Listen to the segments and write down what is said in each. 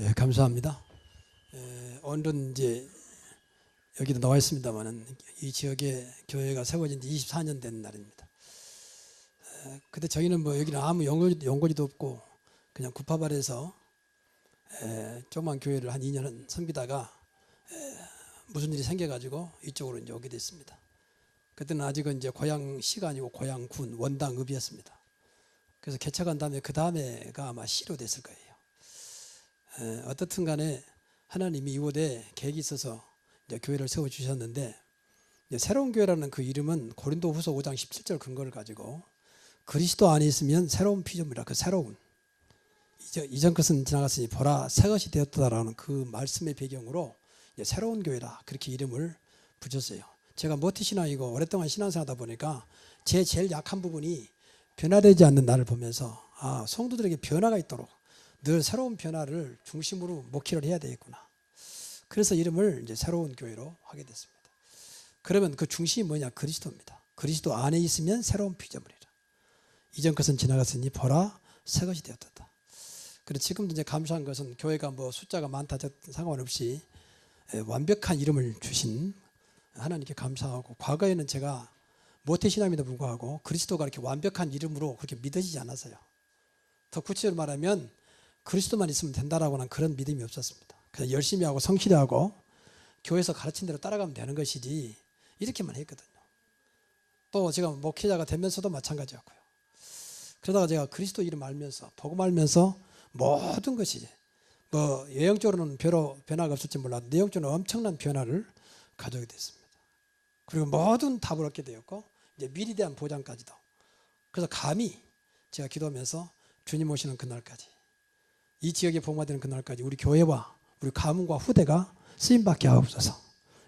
예, 감사합니다. 오늘은 이제 여기도 나와 있습니다만은 이 지역에 교회가 세워진 지 24년 된 날입니다. 근데 저희는 뭐 여기는 아무 연고지도 없고 그냥 구파발에서 조그만 교회를 한 2년 섬기다가 무슨 일이 생겨가지고 이쪽으로 이제 오게 됐습니다. 그때는 아직은 이제 고향시가 아니고 고향군 원당읍이었습니다. 그래서 개척한 다음에 그 다음에가 아마 시로 됐을 거예요. 어떻든 간에 하나님이 이곳에 계획이 있어서 이제 교회를 세워주셨는데, 이제 새로운 교회라는 그 이름은 고린도후서 5장 17절 근거를 가지고 그리스도 안에 있으면 새로운 피조물이라, 그 새로운, 이전 것은 지나갔으니 보라 새 것이 되었다라는 그 말씀의 배경으로 이제 새로운 교회라 그렇게 이름을 붙였어요. 제가 모태신앙이고 오랫동안 신앙생활하다 보니까 제 제일 약한 부분이 변화되지 않는 나를 보면서 성도들에게 변화가 있도록 늘 새로운 변화를 중심으로 목회를 해야 되겠구나. 그래서 이름을 이제 새로운 교회로 하게 됐습니다. 그러면 그 중심이 뭐냐? 그리스도입니다. 그리스도 안에 있으면 새로운 피조물이라. 이전 것은 지나갔으니 보라 새 것이 되었다. 그리고 지금도 이제 감사한 것은 교회가 뭐 숫자가 많다 상관없이 완벽한 이름을 주신 하나님께 감사하고, 과거에는 제가 모태신앙임에도 불구하고 그리스도가 이렇게 완벽한 이름으로 그렇게 믿어지지 않았어요. 더 구체적으로 말하면 그리스도만 있으면 된다라고는 그런 믿음이 없었습니다. 그냥 열심히 하고 성실히 하고 교회에서 가르친 대로 따라가면 되는 것이지 이렇게만 했거든요. 또 제가 목회자가 되면서도 마찬가지였고요. 그러다가 제가 그리스도 이름 알면서, 복음 알면서 모든 것이 뭐 외형적으로는 별로 변화가 없을지 몰라도 내용적으로 엄청난 변화를 가져오게 됐습니다. 그리고 모든 답을 얻게 되었고 이제 미래에 대한 보장까지도. 그래서 감히 제가 기도하면서 주님 오시는 그날까지, 이 지역에 복음화되는 그날까지 우리 교회와 우리 가문과 후대가 쓰임받게 하옵소서,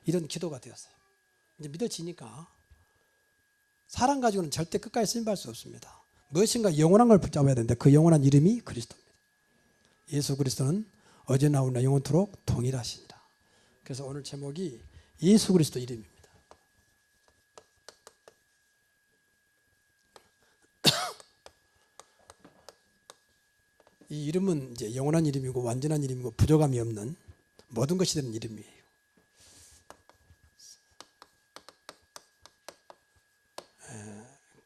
이런 기도가 되었어요. 이제 믿어지니까 사람 가지고는 절대 끝까지 쓰임받을 수 없습니다. 무엇인가 영원한 걸 붙잡아야 되는데 그 영원한 이름이 그리스도입니다. 예수 그리스도는 어제나 오늘나 영원토록 동일하시니라. 그래서 오늘 제목이 예수 그리스도 이름입니다. 이 이름은 이제 영원한 이름이고 완전한 이름이고 부족함이 없는 모든 것이 되는 이름이에요.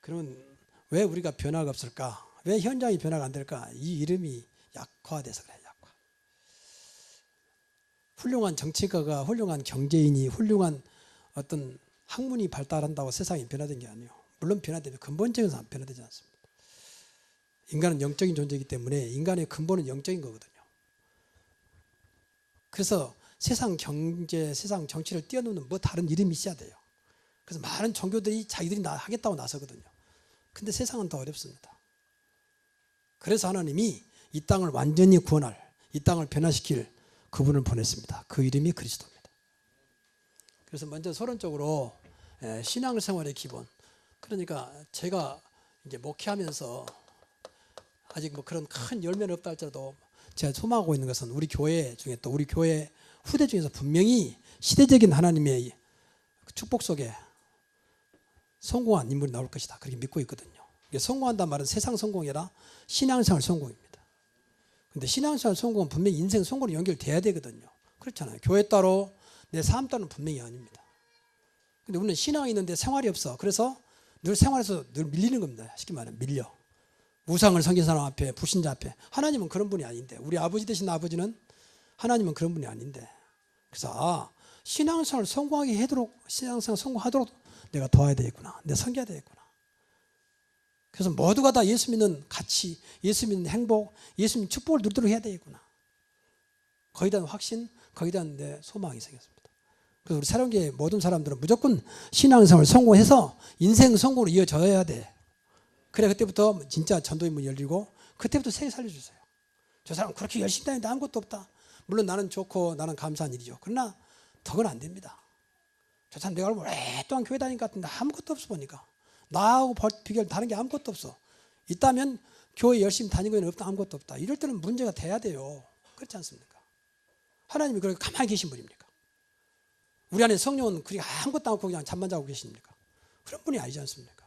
그러면 왜 우리가 변화가 없을까? 왜 현장이 변화가 안 될까? 이 이름이 약화돼서 그래요. 약화. 훌륭한 정치가가, 훌륭한 경제인이, 훌륭한 어떤 학문이 발달한다고 세상이 변화된 게 아니에요. 물론 변화되면 근본적인 사람 변화되지 않습니다. 인간은 영적인 존재이기 때문에 인간의 근본은 영적인 거거든요. 그래서 세상 경제, 세상 정치를 뛰어넘는 뭐 다른 이름이 있어야 돼요. 그래서 많은 종교들이 자기들이 하겠다고 나서거든요. 근데 세상은 더 어렵습니다. 그래서 하나님이 이 땅을 완전히 구원할, 이 땅을 변화시킬 그분을 보냈습니다. 그 이름이 그리스도입니다. 그래서 먼저 서론적으로 신앙생활의 기본, 그러니까 제가 이제 목회하면서 아직 뭐 그런 큰 열매는 없다 할지라도 제가 소망하고 있는 것은 우리 교회 중에, 또 우리 교회 후대 중에서 분명히 시대적인 하나님의 축복 속에 성공한 인물이 나올 것이다, 그렇게 믿고 있거든요. 성공한다는 말은 세상 성공이 아니라 신앙생활 성공입니다. 근데 신앙생활 성공은 분명히 인생 성공으로 연결돼야 되거든요. 그렇잖아요. 교회 따로 내 삶 따로는 분명히 아닙니다. 근데 우리는 신앙이 있는데 생활이 없어. 그래서 늘 생활에서 늘 밀리는 겁니다. 쉽게 말하면 밀려. 우상을 섬긴 사람 앞에, 불신자 앞에. 하나님은 그런 분이 아닌데, 우리 아버지 되신 아버지는 하나님은 그런 분이 아닌데. 그래서 신앙생활 성공하게 하도록, 신앙생활 성공하도록 내가 도와야 되겠구나, 내가 섬겨야 되겠구나. 그래서 모두가 다 예수 믿는 가치, 예수 믿는 행복, 예수 믿는 축복을 누리도록 해야 되겠구나. 거기에 대한 확신, 거기에 대한 내 소망이 생겼습니다. 그래서 우리 새로운교회 모든 사람들은 무조건 신앙생활 성공해서 인생 성공으로 이어져야 돼. 그래, 그때부터 진짜 전도의 문이 열리고 그때부터 세계 살려주세요. 저 사람 그렇게 열심히 다니는데 아무것도 없다. 물론 나는 좋고 나는 감사한 일이죠. 그러나 더는 안 됩니다. 저 사람 내가 알고 오랫동안 교회 다닌 것 같은데 아무것도 없어 보니까. 나하고 비교할 다른 게 아무것도 없어. 있다면 교회 열심히 다니고 있는 없다, 아무것도 없다. 이럴 때는 문제가 돼야 돼요. 그렇지 않습니까? 하나님이 그렇게 가만히 계신 분입니까? 우리 안에 성령은 그렇게 아무것도 않고 그냥 잠만 자고 계십니까? 그런 분이 아니지 않습니까?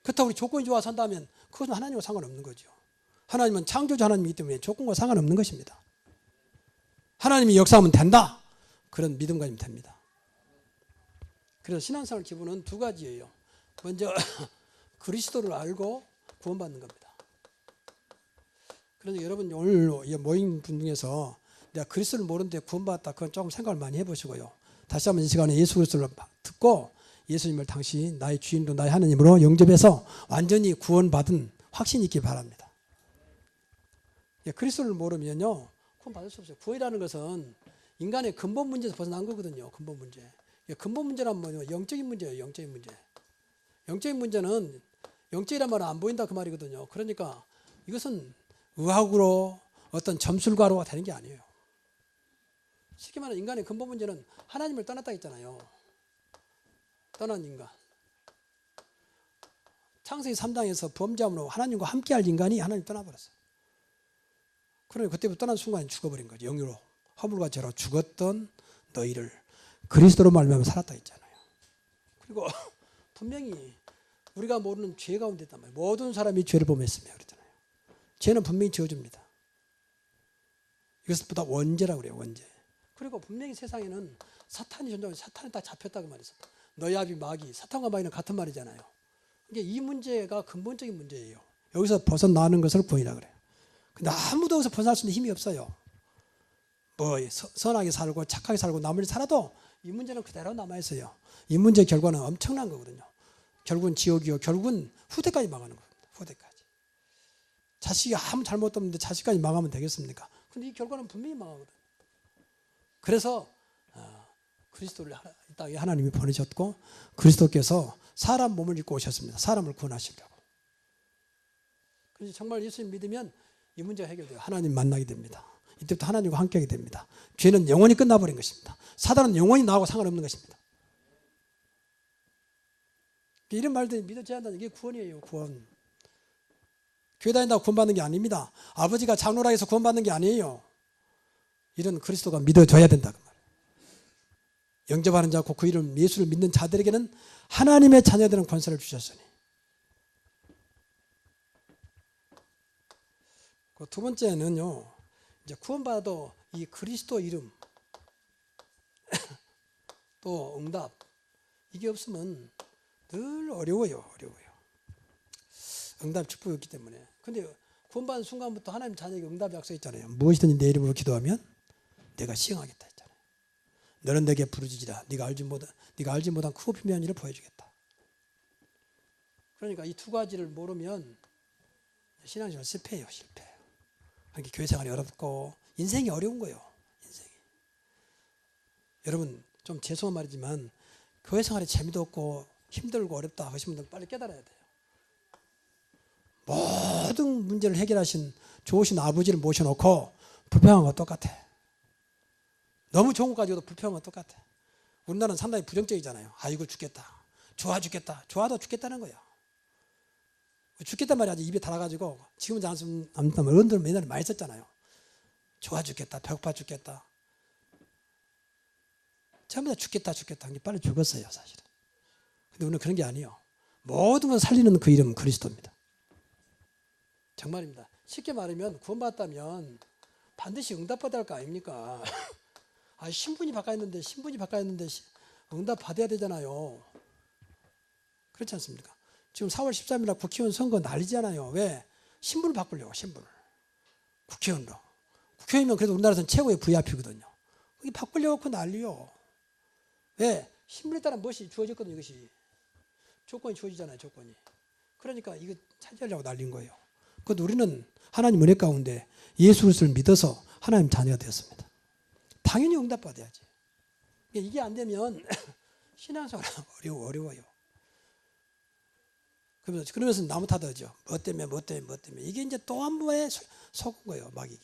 그렇다고 우리 조건이 좋아 산다면 그것은 하나님과 상관없는 거죠. 하나님은 창조주 하나님이기 때문에 조건과 상관없는 것입니다. 하나님이 역사하면 된다. 그런 믿음 가지면 됩니다. 그래서 신앙생활 기본은 두 가지예요. 먼저 그리스도를 알고 구원받는 겁니다. 그래서 여러분 오늘 모인 분 중에서 내가 그리스도를 모르는데 구원받았다. 그건 조금 생각을 많이 해보시고요. 다시 한번 이 시간에 예수 그리스도를 듣고 예수님을 당시 나의 주인으로 나의 하나님으로 영접해서 완전히 구원받은 확신이 있기 바랍니다. 그리스도를 모르면요 구원받을 수 없어요. 구원이라는 것은 인간의 근본 문제에서 벗어난 거거든요. 근본 문제. 근본 문제란 뭐냐면 영적인 문제예요. 영적인 문제. 영적인 문제는 영적이란 말은 안 보인다 그 말이거든요. 그러니까 이것은 의학으로 어떤 점술가로 되는 게 아니에요. 쉽게 말하면 인간의 근본 문제는 하나님을 떠났다 했잖아요. 떠난 인간. 창세기 3장에서 범죄함으로 하나님과 함께할 인간이 하나님 떠나버렸어요. 그러니 그때부터 떠난 순간에 죽어버린 거죠. 영으로 허물과 죄로 죽었던 너희를 그리스도로 말미암아 살았다 했잖아요. 그리고 분명히 우리가 모르는 죄 가운데 있단 말이에요. 모든 사람이 죄를 범했으며 그랬잖아요. 죄는 분명히 지어줍니다. 이것보다 원죄라고 그래요. 원죄. 그리고 분명히 세상에는 사탄이 존재하고 사탄이 딱 잡혔다고 말했어. 너희 아비 마귀, 사탄과 마귀는 같은 말이잖아요. 그러니까 이 문제가 근본적인 문제예요. 여기서 벗어나는 것을 구원이라 그래요. 근데 아무도 여기서 벗어날 수 있는 힘이 없어요. 뭐 선하게 살고 착하게 살고 나머지 살아도 이 문제는 그대로 남아있어요. 이 문제의 결과는 엄청난 거거든요. 결국은 지옥이요. 결국은 후대까지 망하는 겁니다. 후대까지. 자식이 아무 잘못도 없는데 자식까지 망하면 되겠습니까? 근데 이 결과는 분명히 망하거든요. 그래서 그리스도를 이 땅에 하나님이 보내셨고 그리스도께서 사람 몸을 입고 오셨습니다. 사람을 구원하시려고. 그래서 정말 예수님 믿으면 이 문제가 해결돼요. 하나님 만나게 됩니다. 이때부터 하나님과 함께하게 됩니다. 죄는 영원히 끝나버린 것입니다. 사단은 영원히 나하고 상관없는 것입니다. 이런 말들이 믿어져야 한다는 게 구원이에요. 구원. 교회 다닌다고 구원받는 게 아닙니다. 아버지가 장로라 해서 구원받는 게 아니에요. 이런 그리스도가 믿어져야 된다 그 말이에요. 영접하는 자, 그 이름 예수를 믿는 자들에게는 하나님의 자녀되는 권세를 주셨으니. 그 두 번째는요, 이제 구원받아도 이 그리스도 이름 또 응답 이게 없으면 늘 어려워요. 응답 축복이 없기 때문에. 근데 구원받은 순간부터 하나님 자녀에게 응답 약속했잖아요. 무엇이든지 내 이름으로 기도하면 내가 시행하겠다 했잖아요. 너는 내게 부르짖으라. 네가 알지 못한 크고 비밀한 일을 보여주겠다. 그러니까 이 두 가지를 모르면 신앙생활 실패해요. 그러니까 교회 생활이 어렵고 인생이 어려운 거예요. 인생이. 여러분 좀 죄송한 말이지만 교회 생활이 재미도 없고 힘들고 어렵다 하시는 분들 빨리 깨달아야 돼요. 모든 문제를 해결하신 좋으신 아버지를 모셔놓고 불평한 거 똑같아. 너무 좋은 거 가지고도 불평한 거 똑같아. 우리나라는 상당히 부정적이잖아요. 아이고 죽겠다. 좋아 죽겠다. 좋아도 죽겠다는 거야. 죽겠단 말이 아주 입에 달아가지고 지금은 않지만 어른들은 맨날 많이 썼잖아요. 좋아 죽겠다. 배고파 죽겠다. 전부 다 죽겠다. 빨리 죽었어요 사실은. 근데 우리는 그런 게 아니에요. 모든 걸 살리는 그 이름은 그리스도입니다. 정말입니다. 쉽게 말하면 구원받았다면 반드시 응답받아야 할 거 아닙니까? 신분이 바뀌었는데 응답 받아야 되잖아요. 그렇지 않습니까? 지금 4월 13일 날 국회의원 선거 난리잖아요. 왜? 신분을 바꾸려고 신분을. 국회의원으로. 국회의원이면 그래도 우리나라에서는 최고의 VIP거든요. 이게 바꾸려고 그 난리요. 왜? 신분에 따라 무엇이 주어졌거든요. 이것이. 조건이 주어지잖아요. 조건이. 그러니까 이거 차지하려고 날린 거예요. 그것도 우리는 하나님 은혜 가운데 예수 그리스도를 믿어서 하나님 자녀가 되었습니다. 당연히 응답받아야지. 이게 안 되면 신앙생활 어려워요. 그러면서 나무 타다죠. 뭐 때문에. 이게 이제 또 한 번에 속은 거예요. 마귀기.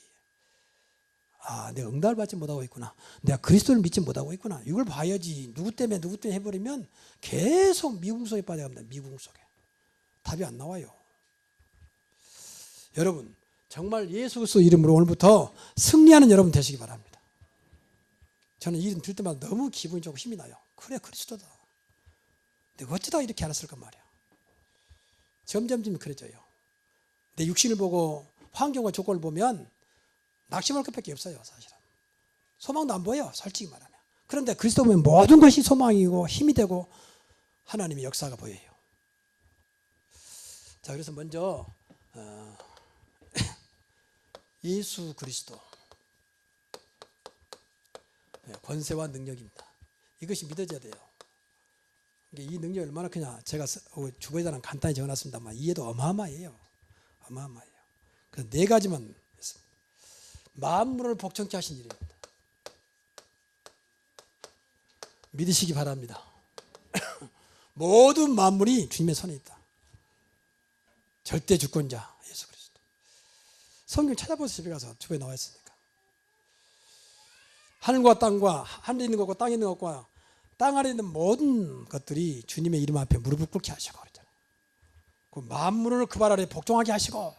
내가 응답을 받지 못하고 있구나. 내가 그리스도를 믿지 못하고 있구나. 이걸 봐야지. 누구 때문에 해버리면 계속 미궁 속에 빠져갑니다. 미궁 속에. 답이 안 나와요. 여러분 정말 예수 그리스도 이름으로 오늘부터 승리하는 여러분 되시기 바랍니다. 저는 이 이름 들을 때마다 너무 기분이 좋고 힘이 나요. 그래 그리스도다. 내가 어쩌다 이렇게 알았을까 말이야. 점점 그래져요. 내 육신을 보고 환경과 조건을 보면 낙심할 것밖에 없어요. 사실은 소망도 안 보여, 솔직히 말하면. 그런데 그리스도 보면 모든 것이 소망이고 힘이 되고 하나님의 역사가 보여요. 자, 그래서 먼저 예수 그리스도 권세와 능력입니다. 이것이 믿어져야 돼요. 이 능력이 얼마나 크냐, 제가 주보에다는 간단히 적어놨습니다만 이해도 어마어마해요. 어마어마해요. 그래서 네 가지만 했습니다. 만물을 복종케 하신 일입니다. 믿으시기 바랍니다. 모든 만물이 주님의 손에 있다. 절대 주권자 예수 그리스도. 성경 찾아보세요. 집에 가서 주보에 나와 있으니까. 하늘과 땅과 하늘에 있는 것과 땅에 있는 것과 땅 아래 있는 모든 것들이 주님의 이름 앞에 무릎을 꿇게 하시고 그랬잖아요. 그 만물을 그 발 아래 복종하게 하시고.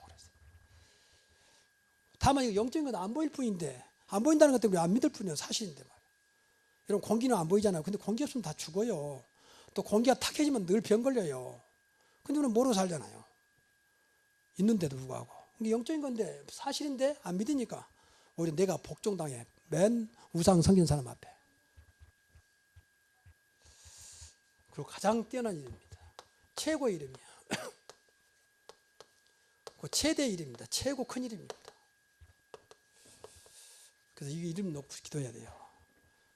다만 이거 영적인 건 안 보일 뿐인데, 안 보인다는 것 때문에 안 믿을 뿐이에요. 사실인데 말이에요. 여러분, 공기는 안 보이잖아요. 근데 공기 없으면 다 죽어요. 또 공기가 탁해지면 늘 병 걸려요. 근데 우리는 모르고 살잖아요. 있는데도 불구하고. 이게 영적인 건데 사실인데 안 믿으니까 오히려 내가 복종당해. 맨 우상 섬기는 사람 앞에. 그리고 가장 뛰어난 이름입니다. 최고의 이름이에요. 그 최대의 이름입니다. 최고 큰 이름입니다. 그래서 이 이름 놓고 기도해야 돼요.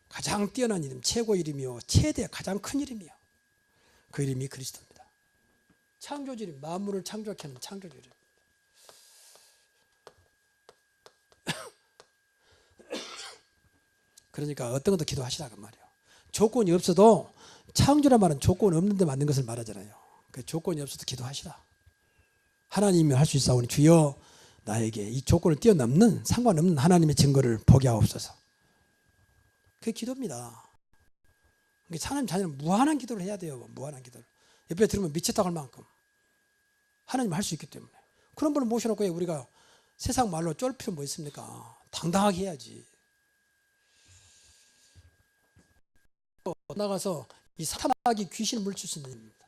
가장 뛰어난 이름, 최고 이름이요, 최대 가장 큰 이름이요. 그 이름이 그리스도입니다. 창조주 이름, 만물을 창조하게 하는 창조주 이름. 그러니까 어떤 것도 기도하시라고 말이에요. 조건이 없어도, 창조란 말은 조건 없는데 만든 것을 말하잖아요. 그 조건이 없어도 기도하시라. 하나님이 할 수 있사오니 주여 나에게 이 조건을 뛰어넘는 상관없는 하나님의 증거를 보게 하옵소서. 그게 기도입니다. 하나님 자녀는 무한한 기도를 해야 돼요. 무한한 기도를. 옆에 들으면 미쳤다고 할 만큼 하나님 할 수 있기 때문에. 그런 분을 모셔놓고 우리가 세상 말로 쫄 필요 뭐 있습니까? 당당하게 해야지. 나가서 이 사탄에게 귀신을 물칠 수 있는 일입니다.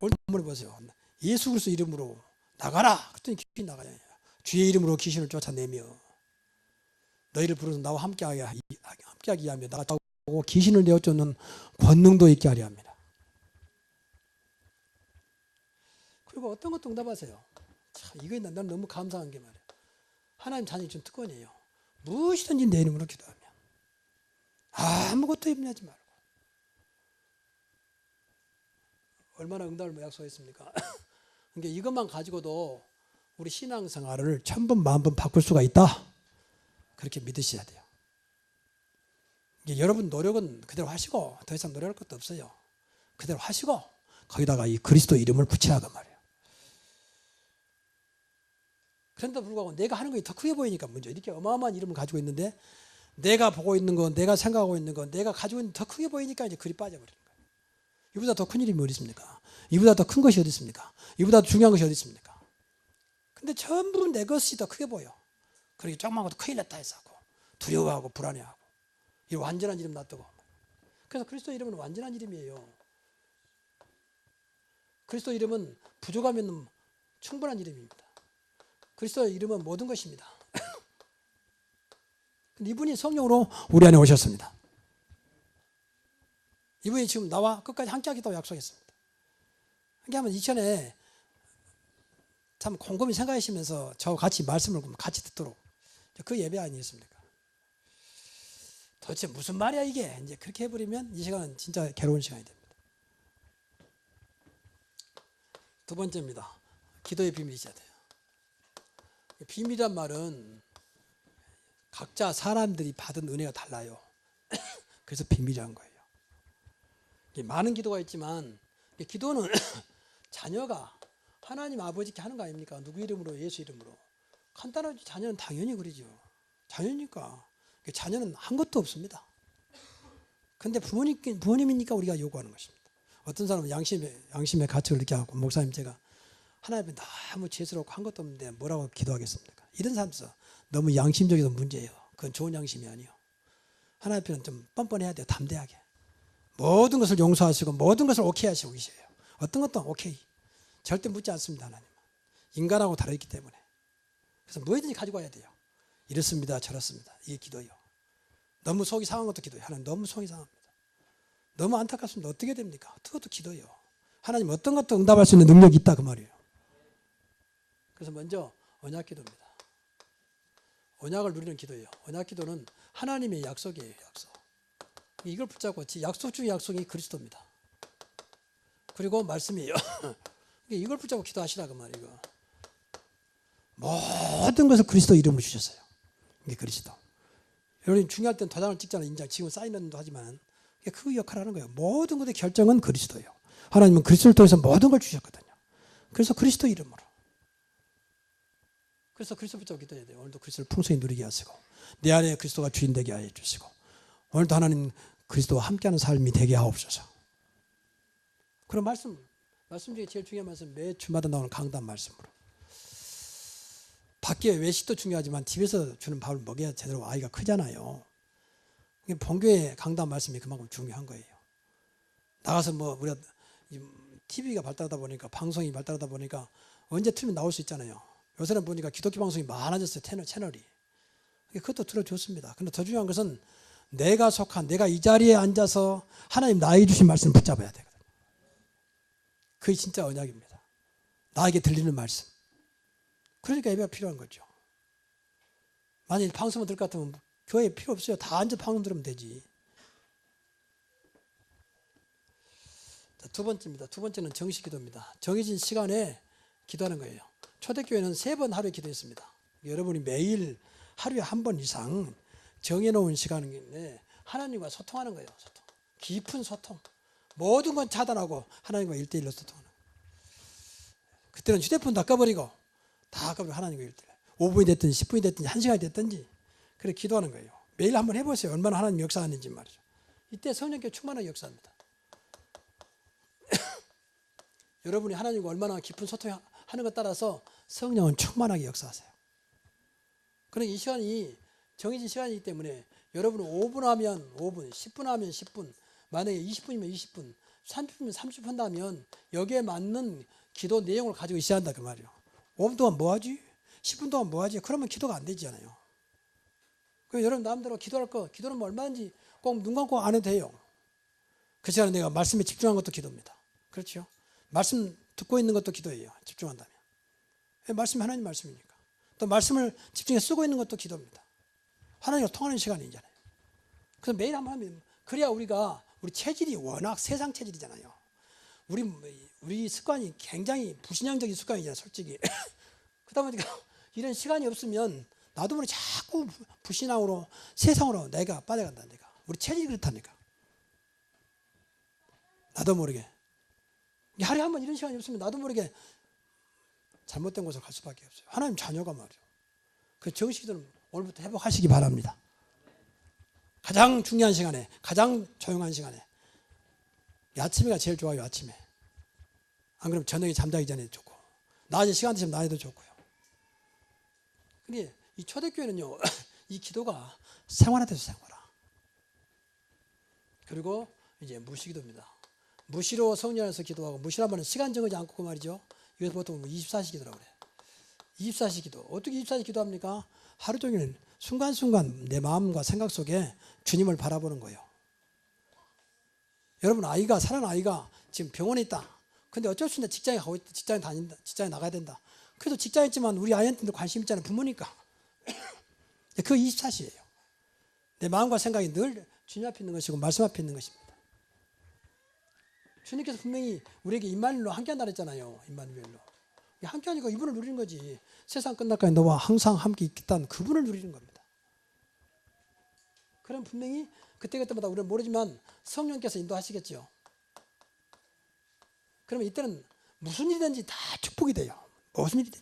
오늘 본문을 보세요. 예수 그리스도 이름으로 나가라. 그랬더니 귀신이 나가요. 주의 이름으로 귀신을 쫓아내며 너희를 부르서 나와 함께하게 하며 나가고 귀신을 내어쫓는 권능도 있게 하려 합니다. 그리고 어떤 것도 응답하세요. 참, 이거에 난 너무 감사한 게 말이에요. 하나님 자녀이 준 특권이에요. 무엇이든지 내 이름으로 기도하면 아무것도 염려하지 말고. 얼마나 응답을 약속했습니까? 그러니까 이것만 가지고도 우리 신앙생활을 1000번, 10,000번 바꿀 수가 있다. 그렇게 믿으셔야 돼요. 여러분 노력은 그대로 하시고 더 이상 노력할 것도 없어요. 그대로 하시고 거기다가 이 그리스도 이름을 붙이라고 말이에요. 그런데도 불구하고 내가 하는 것이 더 크게 보이니까 문제. 이렇게 어마어마한 이름을 가지고 있는데 내가 보고 있는 건, 내가 생각하고 있는 건, 내가 가지고 있는 더 크게 보이니까 이제 그리 빠져버리는 거예요. 이보다 더 큰 이름이 어디 있습니까? 이보다 더 큰 것이 어디 있습니까? 이보다 더 중요한 것이 어디 있습니까? 근데 전부 내 것이 더 크게 보여. 그렇게 조그만 것도 큰일 났다 해서 하고 두려워하고 불안해하고 이 완전한 이름 놔두고. 그래서 그리스도 이름은 완전한 이름이에요. 그리스도 이름은 부족함이 없는 충분한 이름입니다. 그리스도 이름은 모든 것입니다. 근데 이분이 성령으로 우리 안에 오셨습니다. 이분이 지금 나와 끝까지 함께하겠다고 약속했습니다. 함께하면 이전에 참 곰곰이 생각하시면서 저와 같이 말씀을 같이 듣도록 그 예배 아니었습니까? 도대체 무슨 말이야 이게? 이제 그렇게 해버리면 이 시간은 진짜 괴로운 시간이 됩니다. 두 번째입니다. 기도의 비밀이셔야 돼요. 비밀이란 말은 각자 사람들이 받은 은혜가 달라요. 그래서 비밀이란 거예요. 많은 기도가 있지만 기도는 자녀가 하나님 아버지께 하는 거 아닙니까? 누구 이름으로? 예수 이름으로. 간단하지. 자녀는 당연히 그러죠. 자녀니까. 자녀는 한 것도 없습니다. 그런데 부모님이니까 우리가 요구하는 것입니다. 어떤 사람은 양심의 가책을 느껴갖고 목사님 제가 하나님 앞에 너무 죄스럽고 한 것도 없는데 뭐라고 기도하겠습니까? 이런 사람들 너무 양심적이어서 문제예요. 그건 좋은 양심이 아니에요. 하나님 앞에는 좀 뻔뻔해야 돼요. 담대하게. 모든 것을 용서하시고 모든 것을 오케이 하시고 계세요. 어떤 것도 오케이. 절대 묻지 않습니다. 하나님. 인간하고 다르기 때문에. 그래서 뭐든지 가지고 와야 돼요. 이렇습니다, 저렇습니다. 이게 기도예요. 너무 속이 상한 것도 기도예요. 하나님 너무 속이 상합니다. 너무 안타깝습니다. 어떻게 됩니까? 그것도 기도예요. 하나님 어떤 것도 응답할 수 있는 능력이 있다 그 말이에요. 그래서 먼저 언약 기도입니다. 언약을 누리는 기도예요. 언약 기도는 하나님의 약속이에요. 약속. 이걸 붙잡고 약속 중에 약속이 그리스도입니다. 그리고 말씀이에요. 이걸 붙잡고 기도하시라 그 말이에요. 모든 것을 그리스도 이름으로 주셨어요. 이게 그리스도. 여러분 중요할 땐 도장을 찍잖아요. 인장 지금 사인도 하지만 그 역할을 하는 거예요. 모든 것의 결정은 그리스도예요. 하나님은 그리스도를 통해서 모든 걸 주셨거든요. 그래서 그리스도 이름으로. 그래서 그리스도 붙잡고 기도해야 돼요. 오늘도 그리스도를 풍성히 누리게 하시고 내 안에 그리스도가 주인 되게 하여 주시고 오늘도 하나님 그리스도와 함께하는 삶이 되게 하옵소서. 그런 말씀 중에 제일 중요한 말씀 매 주마다 나오는 강단 말씀으로. 밖에 외식도 중요하지만 집에서 주는 밥을 먹여야 제대로 아이가 크잖아요. 본교의 강단 말씀이 그만큼 중요한 거예요. 나가서 뭐 우리가 TV가 발달하다 보니까 방송이 발달하다 보니까 언제 틀면 나올 수 있잖아요. 요새는 보니까 기독교 방송이 많아졌어요. 채널이. 그것도 들어줬습니다. 그런데 더 중요한 것은 내가 이 자리에 앉아서 하나님 나에게 주신 말씀을 붙잡아야 되거든요. 그게 진짜 언약입니다. 나에게 들리는 말씀. 그러니까 예배가 필요한 거죠. 만약에 방송을 들을 것 같으면 교회 필요 없어요. 다 앉아 방송 들으면 되지. 자, 두 번째입니다. 두 번째는 정식 기도입니다. 정해진 시간에 기도하는 거예요. 초대교회는 3번 하루에 기도했습니다. 여러분이 매일 하루에 한 번 이상 정해놓은 시간에 하나님과 소통하는 거예요. 소통. 깊은 소통. 모든 건 차단하고 하나님과 1대1로 소통하는 거예요. 그때는 휴대폰 다 꺼버리고 다 꺼버리고 하나님과 1대1. 5분이 됐든지 10분이 됐든지 1시간이 됐든지 그래 기도하는 거예요. 매일 한번 해보세요. 얼마나 하나님 역사하는지 말이죠. 이때 성령께 충만하게 역사합니다. 여러분이 하나님과 얼마나 깊은 소통하는 것 따라서 성령은 충만하게 역사하세요. 그러니까 이 시간이 정해진 시간이기 때문에 여러분은 5분 하면 5분, 10분 하면 10분, 만약에 20분이면 20분, 30분이면 30분 하면 여기에 맞는 기도 내용을 가지고 있어야 한다 그 말이에요. 5분 동안 뭐 하지? 10분 동안 뭐 하지? 그러면 기도가 안 되잖아요. 그럼 여러분 마음대로 기도할 거, 기도는 뭐 얼마든지 꼭 눈 감고 안 해도 돼요. 그 시간에 내가 말씀에 집중한 것도 기도입니다. 그렇죠? 말씀 듣고 있는 것도 기도예요. 집중한다면. 말씀이 하나님 말씀이니까. 또 말씀을 집중해 쓰고 있는 것도 기도입니다. 하나님과 통하는 시간이잖아요. 그래서 매일 한번 하면 그래야 우리 체질이 워낙 세상 체질이잖아요. 우리 습관이 굉장히 불신앙적인 습관이잖아요. 솔직히. 그러다 보니까 이런 시간이 없으면 나도 모르게 자꾸 불신앙으로 세상으로 내가 빠져간다. 내가. 우리 체질이 그렇다니까. 나도 모르게. 하루에 한 번 이런 시간이 없으면 나도 모르게 잘못된 곳을 갈 수밖에 없어요. 하나님 자녀가 말이죠. 그 정식기도는 오늘부터 회복하시기 바랍니다. 가장 중요한 시간에, 가장 조용한 시간에. 아침이가 제일 좋아요. 아침에. 안 그러면 저녁에 잠자기 전에 좋고 낮에 시간 되시면 낮에도 좋고요. 근데 이 초대교회는요. 이 기도가 생활화돼서 생활화. 그리고 이제 무시기도입니다. 무시로 성령 안에서 기도하고 무시라면 시간 정하지 않고 그 말이죠. 이것을 보통 24시 기도라고 그래요. 24시 기도. 어떻게 24시 기도합니까? 하루 종일 순간순간 내 마음과 생각 속에 주님을 바라보는 거예요. 여러분 사는 아이가 지금 병원에 있다. 근데 어쩔 수 없는데 직장에 가고 있다. 직장에 다닌다. 직장에 나가야 된다. 그래도 직장에 있지만 우리 아이한테도 관심 있잖아요. 부모니까. 그 24시예요. 내 마음과 생각이 늘 주님 앞에 있는 것이고 말씀 앞에 있는 것입니다. 주님께서 분명히 우리에게 임마누엘로 함께한다 그랬잖아요. 임마누엘로. 함께하니까 이분을 누리는 거지. 세상 끝날까지 너와 항상 함께 있겠다는 그분을 누리는 겁니다. 그럼 분명히 그때마다 우리는 모르지만 성령께서 인도하시겠죠. 그러면 이때는 무슨 일이든지 다 축복이 돼요. 무슨 일이든.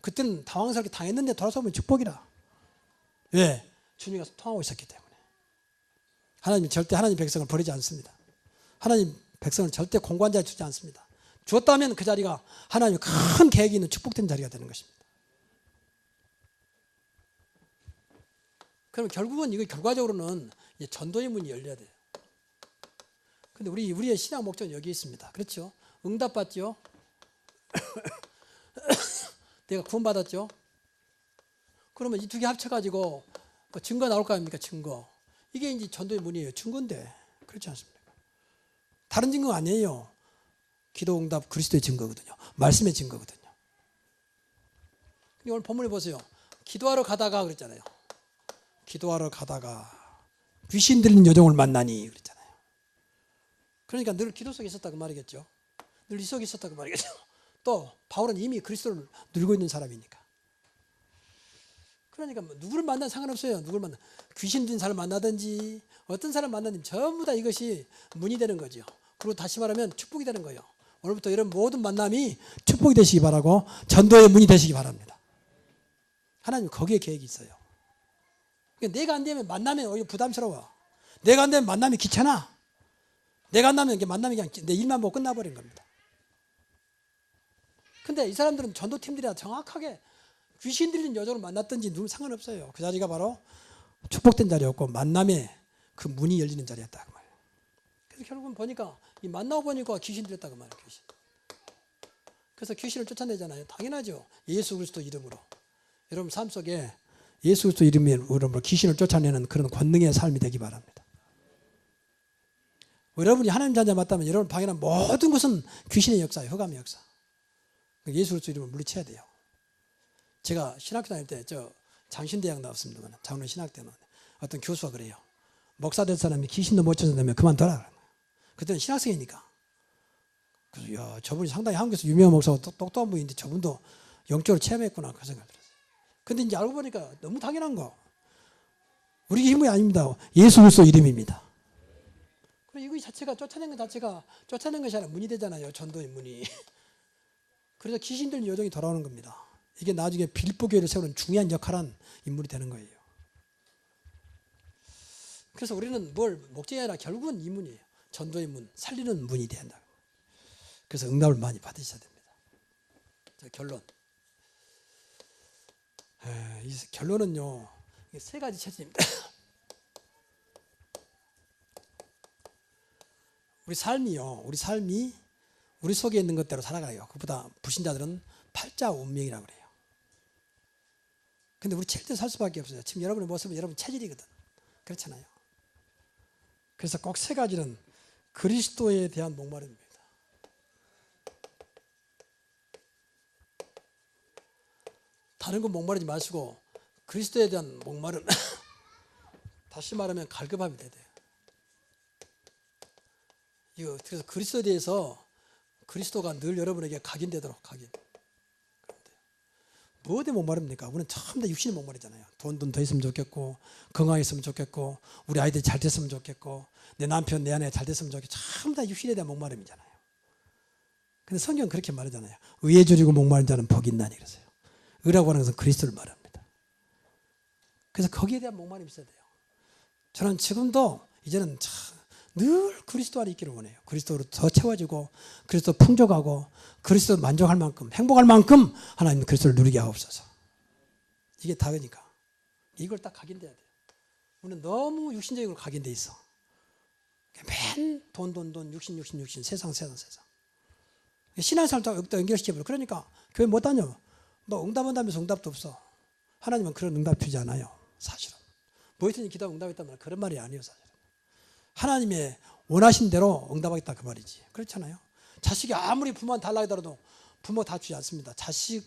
그때는 당황스럽게 당했는데 돌아서 보면 축복이라. 왜? 주님과 통하고 있었기 때문에. 하나님이 절대 하나님 백성을 버리지 않습니다. 하나님 백성을 절대 공관자에 두지 않습니다. 주었다면 그 자리가 하나님의 큰 계획이 있는 축복된 자리가 되는 것입니다. 그럼 결국은 이거 결과적으로는 전도의 문이 열려야 돼요. 근데 우리의 신앙 목적은 여기 있습니다. 그렇죠? 응답받죠? 내가 구원받았죠. 그러면 이 두 개 합쳐가지고 뭐 증거 나올 거 아닙니까? 증거. 이게 이제 전도의 문이에요. 증거인데 그렇지 않습니까? 다른 증거 아니에요. 기도 응답 그리스도의 증거거든요. 말씀의 증거거든요. 오늘 본문에 보세요. 기도하러 가다가 그랬잖아요. 기도하러 가다가 귀신 들린 여종을 만나니 그랬잖아요. 그러니까 늘 기도 속에 있었다고 말이겠죠. 늘 이 속에 있었다고 말이겠죠. 또 바울은 이미 그리스도를 누리고 있는 사람이니까. 그러니까 뭐 누구를 만나도 상관없어요. 누구를 만나 귀신 들린 사람 만나든지 어떤 사람 만나든지 전부 다 이것이 문이 되는 거죠. 그리고 다시 말하면 축복이 되는 거예요. 오늘부터 이런 모든 만남이 축복이 되시기 바라고 전도의 문이 되시기 바랍니다. 하나님 거기에 계획이 있어요. 그러니까 내가 안 되면 만나면 오히려 부담스러워. 내가 안 되면 만남이 귀찮아. 내가 안 되면 이게 만남이 그냥 내 일만 보고 끝나버린 겁니다. 근데 이 사람들은 전도팀들이라 정확하게 귀신 들린 여종을 만났든지 누구 상관없어요. 그 자리가 바로 축복된 자리였고 만남의 그 문이 열리는 자리였다 그 말이에요. 그래서 결국은 보니까 이 만나고 보니까 귀신 들렸다 그 말이에요. 귀신. 그래서 귀신을 쫓아내잖아요. 당연하죠. 예수 그리스도 이름으로. 여러분 삶 속에 예수 그리스도 이름으로 귀신을 쫓아내는 그런 권능의 삶이 되기 바랍니다. 여러분이 하나님 자녀 맞다면 여러분 방해하는 모든 것은 귀신의 역사예요. 흑암의 역사. 예수 그리스도 이름으로 물리쳐야 돼요. 제가 신학교 다닐 때 저 장신대학 나왔습니다만 장로 신학대는 어떤 교수가 그래요. 목사 될 사람이 귀신도 못 쫓아내면 그만둬라. 그때는 신학생이니까. 그래서 야 저분이 상당히 한국에서 유명한 목사고 똑똑한 분인데 저분도 영적으로 체험했구나 그 생각이 들었어요. 근데 이제 알고 보니까 너무 당연한 거. 우리 힘이 아닙니다. 예수 그리스도 이름입니다. 그리고 이거 자체가 쫓아낸 것 자체가 쫓아낸 것이 아니라 문이 되잖아요. 전도의 문이. 그래서 귀신 들린 여종이 돌아오는 겁니다. 이게 나중에 빌립보 교회를 세우는 중요한 역할한 인물이 되는 거예요. 그래서 우리는 뭘 목적이 아니라 결국은 이 문이에요. 전도의 문, 살리는 문이 된다. 그래서 응답을 많이 받으셔야 됩니다. 자, 결론. 이 결론은요. 세 가지 체질입니다. 우리 삶이 우리 속에 있는 것대로 살아가요. 그보다 불신자들은 팔자 운명이라고 그래요. 근데 우리 체질대로 살 수밖에 없어요. 지금 여러분의 모습은 여러분 체질이거든. 그렇잖아요. 그래서 꼭 세 가지는 그리스도에 대한 목마름입니다. 다른 건 목마르지 마시고 그리스도에 대한 목마름. 다시 말하면 갈급함이 돼야 돼요. 그래서 그리스도에 대해서 그리스도가 늘 여러분에게 각인되도록 각인. 뭐에 목마릅니까? 우리는 전부 다 육신에 목마르잖아요. 돈 더 있으면 좋겠고 건강했으면 좋겠고 우리 아이들이 잘 됐으면 좋겠고 내 남편 내 아내 잘 됐으면 좋겠고 전부 다 육신에 대한 목마름이잖아요. 근데 성경은 그렇게 말하잖아요. 의에 줄이고 목마른 자는 복이 있나니 그러세요. 의라고 하는 것은 그리스도를 말합니다. 그래서 거기에 대한 목마름이 있어야 돼요. 저는 지금도 이제는 늘 그리스도 안에 있기를 원해요. 그리스도로 더 채워지고 그리스도 풍족하고 그리스도 만족할 만큼 행복할 만큼 하나님 그리스도를 누리게 하옵소서. 이게 다르니까 이걸 딱 각인돼야 돼요. 우리는 너무 육신적으로 각인돼 있어. 맨 돈 육신 세상 신앙생활도 여기다 연결시켜버려. 그러니까 교회 못 다녀. 뭐 응답한다면서 응답도 없어. 하나님은 그런 응답 주지 않아요. 사실은 뭐 있든지 기도하고 응답했단 말이야. 그런 말이 아니에요. 사실은 하나님의 원하신 대로 응답하겠다 그 말이지. 그렇잖아요. 자식이 아무리 부모한테 달라 하더라도 부모 다 주지 않습니다. 자식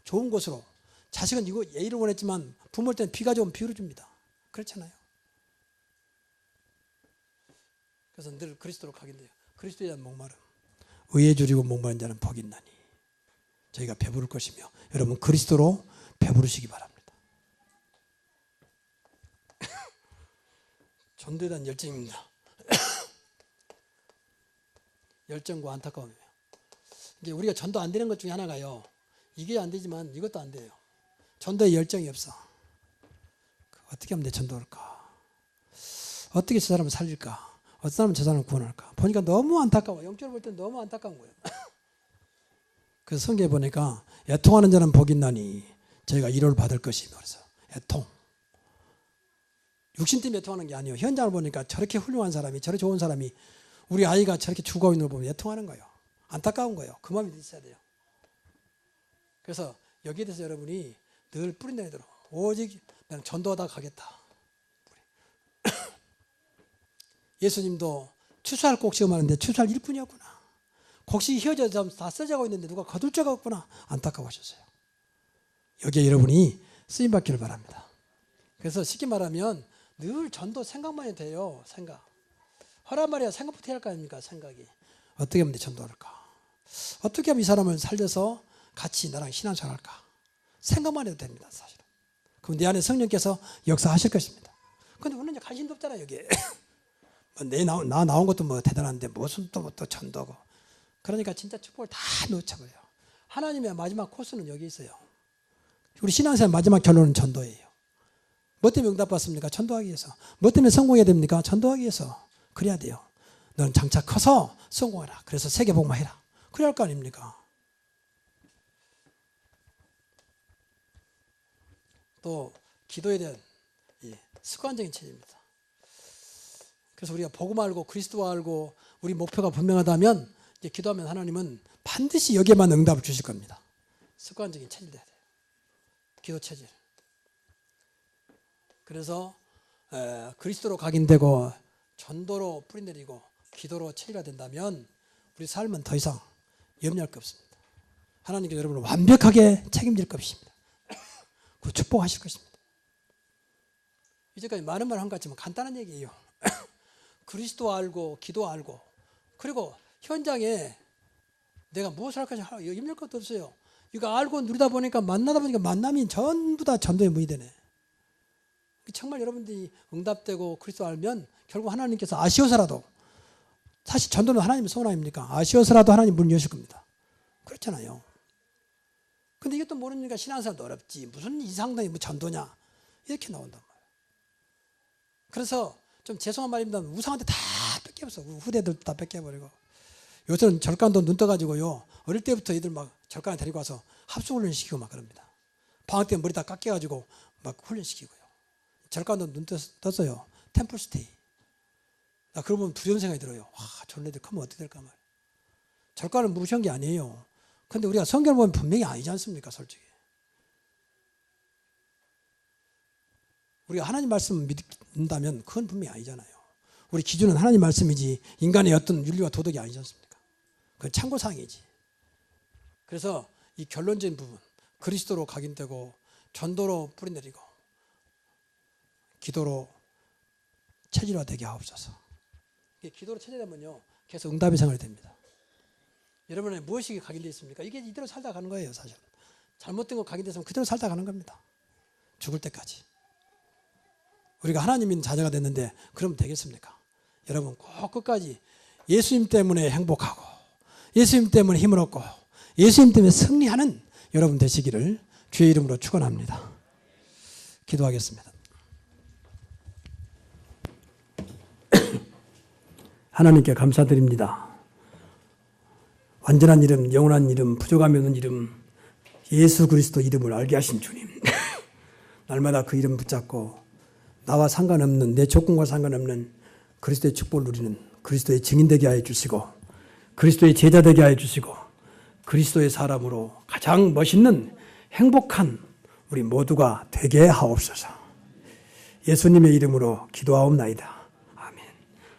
좋은 곳으로. 자식은 이거 A를 원했지만 부모일 때는 B가 좋으면 B를 줍니다. 그렇잖아요. 그래서 늘 그리스도로 각인돼요. 그리스도에 대한 목마름. 의에 줄이고 목마른 자는 복이 있나니 저희가 배부를 것이며 여러분 그리스도로 배부르시기 바랍니다. 전도에 대한 열정입니다. 열정과 안타까움이에요. 이게 우리가 전도 안 되는 것 중에 하나가요. 이게 안 되지만 이것도 안 돼요. 전도에 열정이 없어. 어떻게 하면 내 전도할까? 어떻게 저 사람을 살릴까? 어떤 사람은 저 사람을 구원할까? 보니까 너무 안타까워. 영적으로 볼 때는 너무 안타까운 거예요. 그래서 성경에 보니까 애통하는 자는 복이 있나니 저희가 위로를 받을 것이며 그래서 애통. 육신 때문에 애통하는 게 아니에요. 현장을 보니까 저렇게 훌륭한 사람이 저렇게 좋은 사람이 우리 아이가 저렇게 죽어가고 있는 걸 보면 애통하는 거예요. 안타까운 거예요. 그 마음이 있어야 돼요. 그래서 여기에 대해서 여러분이 늘 뿌린내는 대로 오직 나는 전도하다 가겠다. 예수님도 추수할 곡식을 말하는데 추수할 일꾼이었구나. 곡식이 휘어져서 다 써져가고 있는데 누가 거둘 자가 없구나. 안타까워하셨어요. 여기에 여러분이 쓰임받기를 바랍니다. 그래서 쉽게 말하면 늘 전도 생각만 해도 돼요. 생각. 하란 말이야. 생각부터 해야 할 거 아닙니까? 생각이. 어떻게 하면 내 전도할까? 어떻게 하면 이 사람을 살려서 같이 나랑 신앙생활 할까? 생각만 해도 됩니다. 사실은. 그럼 내 안에 성령께서 역사하실 것입니다. 그런데 우리는 관심도 없잖아요. 여기에. 나 나온 것도 뭐 대단한데 무슨 또 전도고. 그러니까 진짜 축복을 다 놓쳐버려요. 하나님의 마지막 코스는 여기 있어요. 우리 신앙생활 마지막 결론은 전도예요. 뭐 때문에 응답받습니까? 전도하기 위해서. 뭐 때문에 성공해야 됩니까? 전도하기 위해서. 그래야 돼요. 너는 장차 커서 성공해라. 그래서 세계복음화 해라. 그래야 할 거 아닙니까? 또 기도에 대한 습관적인 체질입니다. 그래서 우리가 복음 알고 그리스도 알고 우리 목표가 분명하다면 이제 기도하면 하나님은 반드시 여기에만 응답을 주실 겁니다. 습관적인 체질 돼야 돼요. 기도 체질. 그래서 그리스도로 각인되고 전도로 뿌리내리고 기도로 체질화된다면 우리 삶은 더 이상 염려할 게 없습니다. 하나님께서 여러분을 완벽하게 책임질 것입니다. 그 축복하실 것입니다. 이제까지 많은 말 한 것 같지만 간단한 얘기예요. 그리스도 알고 기도 알고 그리고 현장에 내가 무엇을 할까 염려할 것도 없어요. 이거 알고 누리다 보니까 만나다 보니까 만남이 전부 다 전도의 문이 되네. 정말 여러분들이 응답되고 그리스도 알면 결국 하나님께서 아쉬워서라도 사실 전도는 하나님의 소원 아닙니까? 아쉬워서라도 하나님 문을 여실 겁니다. 그렇잖아요. 근데 이것도 모르니까 신앙생활도 어렵지. 무슨 이상당이 뭐 전도냐 이렇게 나온단 말이에요. 그래서 좀 죄송한 말입니다. 우상한테 다 뺏겨버렸어. 후대들 다 뺏겨버리고. 요새는 절간도 눈 떠가지고요. 어릴 때부터 애들 막 절간에 데리고 와서 합숙훈련 시키고 막 그럽니다. 방학 때 머리 다 깎여가지고 막 훈련시키고요. 절간도 눈 떴어요. 템플스테이. 나 그러고 보면 두려운 생각이 들어요. 와, 저런 애들 크면 어떻게 될까 말이에요. 절간은 무시한 게 아니에요. 근데 우리가 성경을 보면 분명히 아니지 않습니까? 솔직히. 우리가 하나님 말씀 믿는다면 그건 분명히 아니잖아요. 우리 기준은 하나님 말씀이지 인간의 어떤 윤리와 도덕이 아니지 않습니까? 그건 참고사항이지. 그래서 이 결론적인 부분 그리스도로 각인되고 전도로 뿌리내리고 기도로 체질화되게 하옵소서. 기도로 체질화되면요 계속 응답의 생활이 됩니다. 여러분의 무엇이 각인되어 있습니까? 이게 이대로 살다 가는 거예요. 사실 잘못된 거 각인돼서 그대로 살다 가는 겁니다. 죽을 때까지. 우리가 하나님 믿는 자녀가 됐는데 그러면 되겠습니까? 여러분 꼭 끝까지 예수님 때문에 행복하고 예수님 때문에 힘을 얻고 예수님 때문에 승리하는 여러분 되시기를 주의 이름으로 축원합니다. 기도하겠습니다. 하나님께 감사드립니다. 완전한 이름, 영원한 이름, 부족함이 없는 이름 예수 그리스도 이름을 알게 하신 주님. 날마다 그 이름 붙잡고 나와 상관없는 내 조건과 상관없는 그리스도의 축복을 누리는 그리스도의 증인 되게 하여 주시고 그리스도의 제자 되게 하여 주시고 그리스도의 사람으로 가장 멋있는 행복한 우리 모두가 되게 하옵소서. 예수님의 이름으로 기도하옵나이다.